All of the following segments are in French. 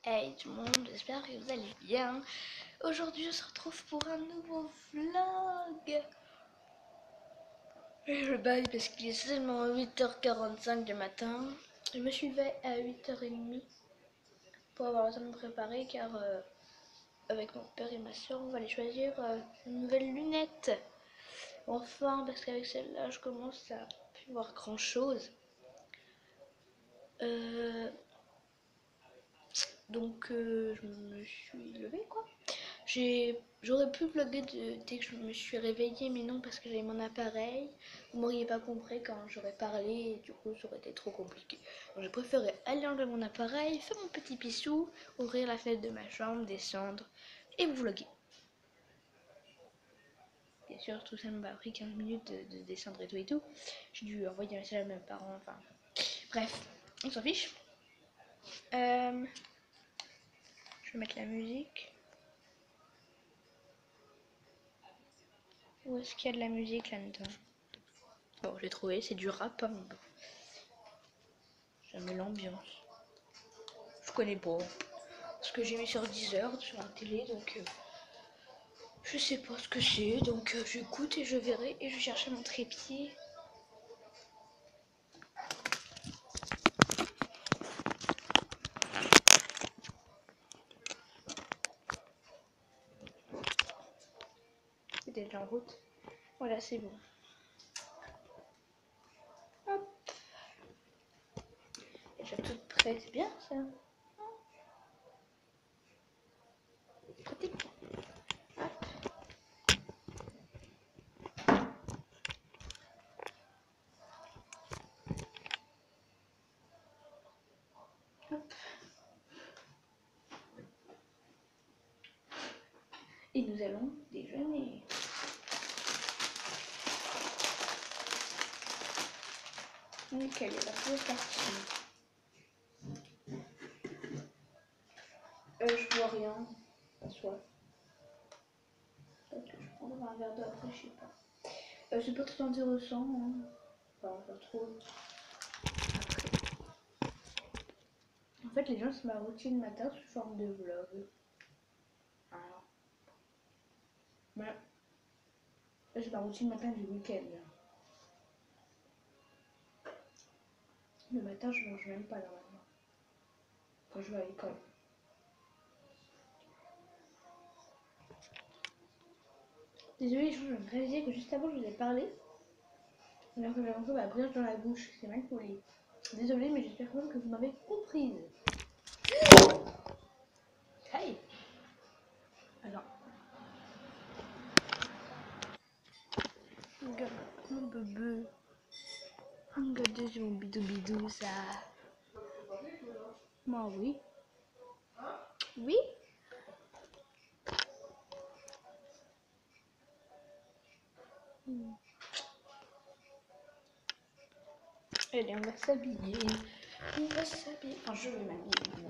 Hey tout le monde, j'espère que vous allez bien. Aujourd'hui on se retrouve pour un nouveau vlog. Et je baille parce qu'il est seulement 8h45 du matin. Je me suis levée à 8h30 pour avoir le temps de me préparer car avec mon père et ma soeur on va aller choisir une nouvelle lunette. Enfin, parce qu'avec celle-là je commence à plus voir grand chose. Donc je me suis levée quoi. J'aurais pu vlogger dès que je me suis réveillée, mais non parce que j'avais mon appareil. Vous m'auriez pas compris quand j'aurais parlé et du coup ça aurait été trop compliqué. Donc j'ai préféré aller enlever mon appareil, faire mon petit pissou, ouvrir la fenêtre de ma chambre, descendre et vous vlogger. Bien sûr tout ça m'a pris 15 minutes de descendre et tout. J'ai dû envoyer un message à mes parents, enfin bref, on s'en fiche. Je vais mettre la musique. Où est-ce qu'il y a de la musique là-dedans? Bon, j'ai trouvé, c'est du rap. Hein. J'aime l'ambiance. Je connais pas. Ce que j'ai mis sur Deezer, sur la télé, donc je sais pas ce que c'est. Donc j'écoute et je verrai et je cherche mon trépied. C'est déjà en route. Voilà, c'est bon. Hop. Déjà toute prête, c'est bien ça. Pratique. Hop. Hop. Et nous allons déjeuner. Nickel, il va falloir partir. Je vois rien. Pas soif. Peut-être que je prendrai un verre d'eau après, je sais pas. C'est pas très intéressant. Hein. Enfin, pas trop. En fait, les gens, c'est ma routine matin sous forme de vlog. Alors, voilà. C'est ma routine matin du week-end. Le matin, je mange même pas normalement. Quand je vais à l'école. Désolée, je me réalisais que juste avant, je vous ai parlé. Alors que j'avais un peu ma brioche dans la bouche. C'est mal poli. Désolée, mais j'espère quand même que vous m'avez comprise. Hey! Alors. Regarde mon bébé. Regardez mon bidou bidou, ça. Moi, oui. Oui? Allez, on va s'habiller. On va s'habiller. Enfin, je vais m'habiller.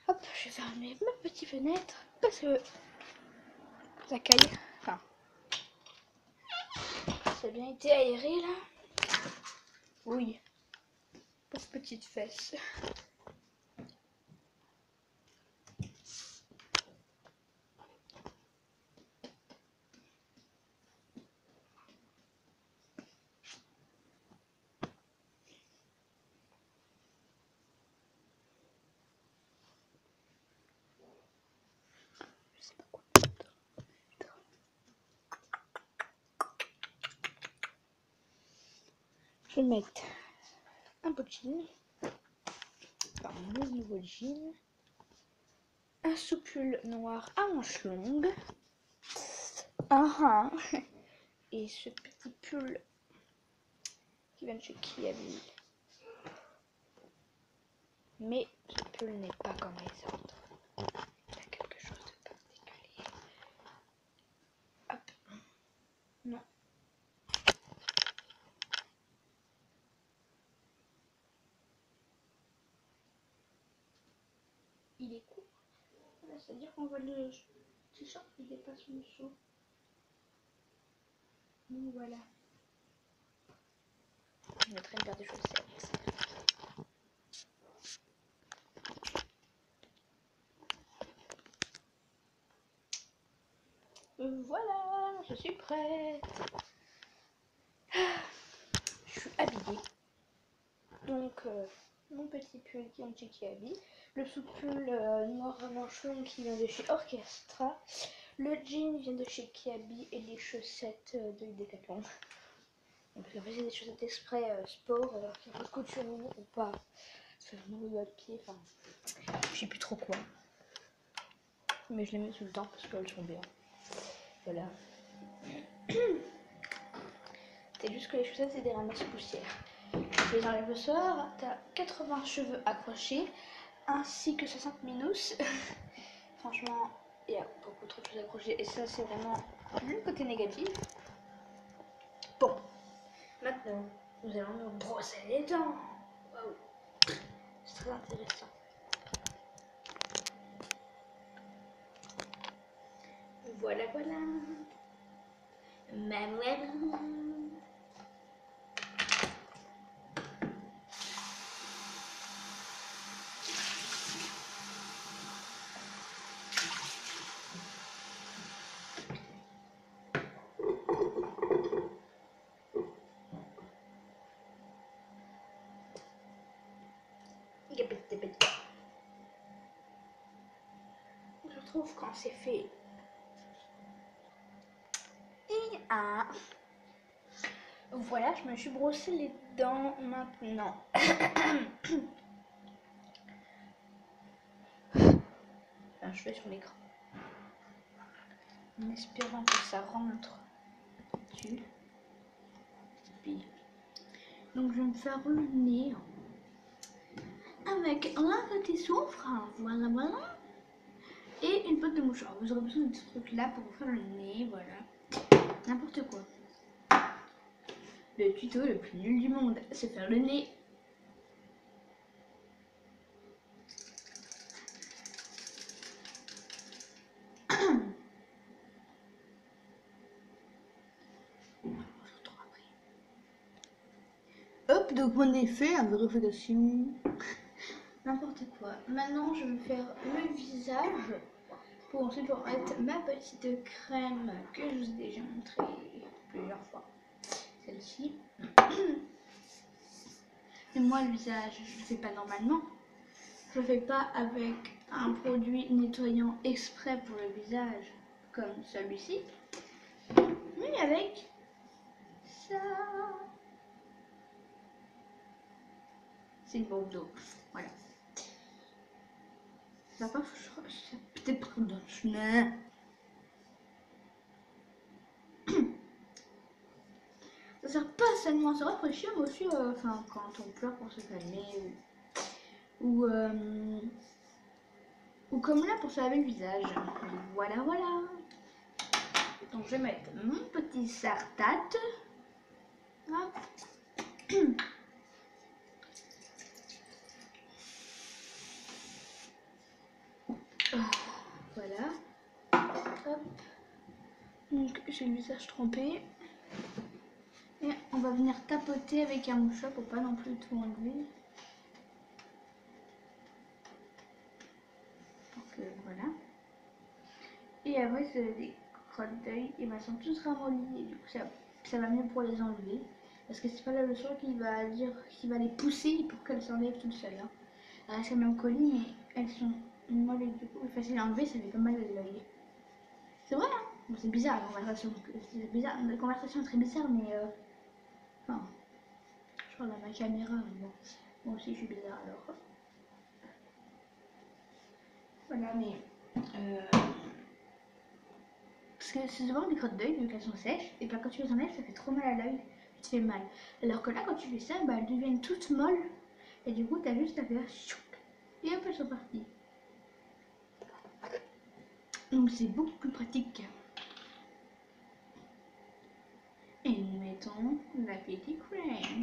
Hop, je vais fermer ma petite fenêtre parce que ça caille. Enfin, ça a bien été aéré là. Oui, pauvre petite fesse. Je sais pas quoi mettre. Je vais mettre un beau jean, enfin mon nouveau jean, un soupule noir à manches longues, et ce petit pull qui vient de chez Kiabi. Mais ce pull n'est pas comme les autres. Il y a quelque chose de particulier. Hop. Non. il est court. Voilà, c'est-à-dire qu'on voit le t-shirt qui dépasse mon dessous. Donc voilà. Je mettrai une paire de chaussettes. Voilà, je suis prête. Je suis habillée. Donc, mon petit pull qui est un petit habit. Le sous-pull noir à manches longues qui vient de chez Orchestra. Le jean vient de chez Kiabi et les chaussettes de Decathlon. Donc, en fait, c'est des chaussettes exprès sport, qui sont couturier ou pas. Ça fait vraiment le pied, enfin, je sais plus trop quoi. Mais je les mets tout le temps parce qu'elles sont bien. Voilà. C'est juste que les chaussettes, c'est des ramasses poussières. Tu les enlèves le soir, t'as 80 cheveux accrochés, ainsi que 60 minus. Franchement, il y a beaucoup trop de choses accrochées et ça, c'est vraiment le côté négatif. Bon, maintenant, nous allons nous brosser les dents. Waouh, c'est très intéressant. Voilà, voilà. Voilà. Je trouve quand c'est fait. Et voilà, je me suis brossé les dents maintenant. Enfin, je fais sur l'écran. En espérant que ça rentre dessus. Puis, donc je vais me faire le nez avec un petit soufre. Voilà, voilà. Et une pote de mouchoir. Vous aurez besoin de ce truc là pour vous faire le nez. Voilà. N'importe quoi. Le tuto le plus nul du monde, c'est faire le nez. Hop, donc mon effet à vérification. N'importe quoi. Maintenant, je vais faire le visage pour ensuite mettre ma petite crème que je vous ai déjà montré plusieurs fois. Celle-ci. Mais moi, le visage, je le fais pas normalement. Je le fais pas avec un produit nettoyant exprès pour le visage, comme celui-ci, mais avec ça. C'est une bombe d'eau. Voilà. Ça va pas, peut-être prendre dans le chemin. Ça sert pas seulement à se rafraîchir, mais aussi enfin, quand on pleure pour se calmer ou comme là pour se laver le visage. Voilà, voilà. Donc je vais mettre mon petit sartat. Voilà. Hop. Donc j'ai le visage trempé. Et on va venir tapoter avec un mouchoir pour pas non plus tout enlever. Donc voilà. Et après c'est des crottes d'œil, et ben, elles sont tous ramollies et du coup ça va mieux pour les enlever. Parce que c'est pas la leçon qui va les pousser pour qu'elles s'enlèvent toutes seules. Hein. Elles restent même collées, mais elles sont molles et du coup facile à enlever, ça fait pas mal à l'œil. C'est vrai, hein. Bon, c'est bizarre la conversation. C'est bizarre, la conversation est très bizarre, mais enfin, je parle à ma caméra, mais bon, moi aussi je suis bizarre alors. Voilà, mais parce que c'est souvent des crottes d'œil vu qu'elles sont sèches, et bien quand tu les enlèves, ça fait trop mal à l'œil, tu te fais mal. Alors que là, quand tu fais ça, bah, elles deviennent toutes molles, et du coup, t'as juste à faire et hop, elles sont parties. Donc c'est beaucoup plus pratique. Et nous mettons la petite crème.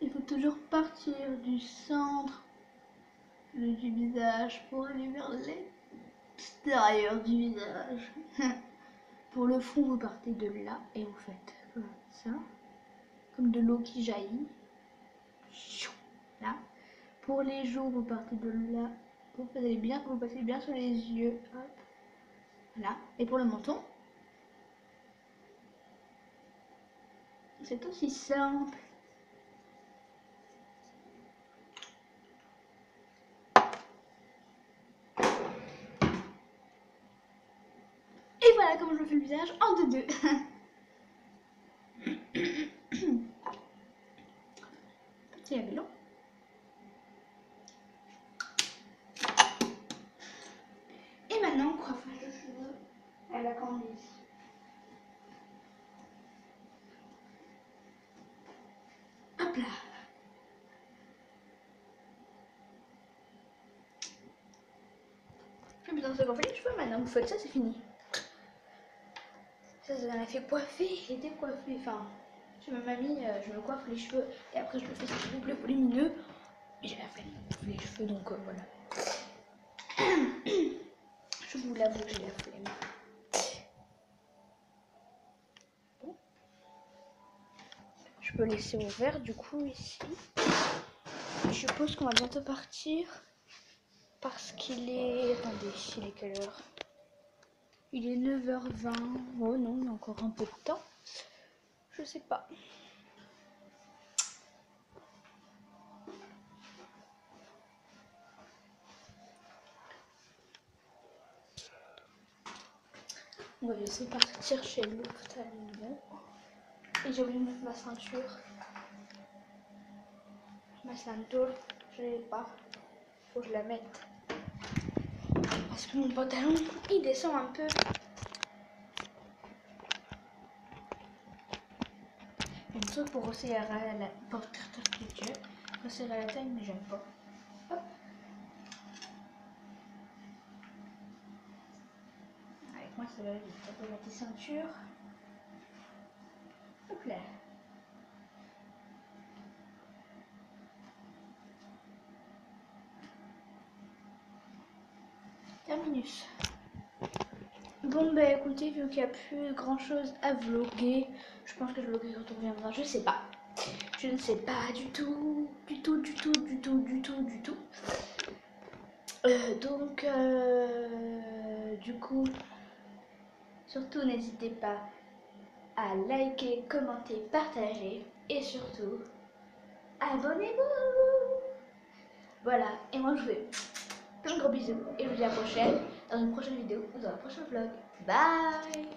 Il faut toujours partir du centre du visage pour aller vers l'extérieur du visage. Pour le front, vous partez de là et vous faites comme ça, comme de l'eau qui jaillit. Là. Pour les joues, vous partez de là. Vous passez bien sur les yeux. Hop. Voilà. Et pour le menton, c'est aussi simple. Et voilà comment je fais le visage en deux. Petit vélo. Et maintenant, coiffage de cheveux à la Candice. Hop là. J'ai besoin de se coiffer les cheveux maintenant. Vous faites ça, c'est fini. Ça en a fait coiffer et décoiffer. Enfin, chez ma mamie, je me coiffe les cheveux et après je me fais ces boucles volumineux. Et j'ai la flemme de coiffer les cheveux, donc voilà. Je vous l'avoue, j'ai la flemme. Bon. Je peux laisser ouvert du coup ici. Je suppose qu'on va bientôt partir. Parce qu'il est... Attendez, il est quelle heure? Il est 9h20. Oh non, il y a encore un peu de temps. Je sais pas. On va laisser partir chez l'ophtalmo. Et j'ai oublié de mettre ma ceinture. Ma ceinture, je l'ai pas. Faut que je la mette. Parce que mon pantalon, il descend un peu. Un truc pour resserrer la resserrer la taille, mais j'aime pas. Hop. Avec moi, ça va vite. On peut mettre les ceintures. Hop là. Terminus. Bon, bah écoutez, vu qu'il n'y a plus grand chose à vlogger, je pense que je vloggerai quand on reviendra. Je sais pas. Je ne sais pas du tout. Du coup, surtout n'hésitez pas à liker, commenter, partager et surtout, abonnez-vous. Voilà, et moi je vous fais plein de gros bisous et je vous dis à la prochaine dans une prochaine vidéo ou dans un prochain vlog. Bye.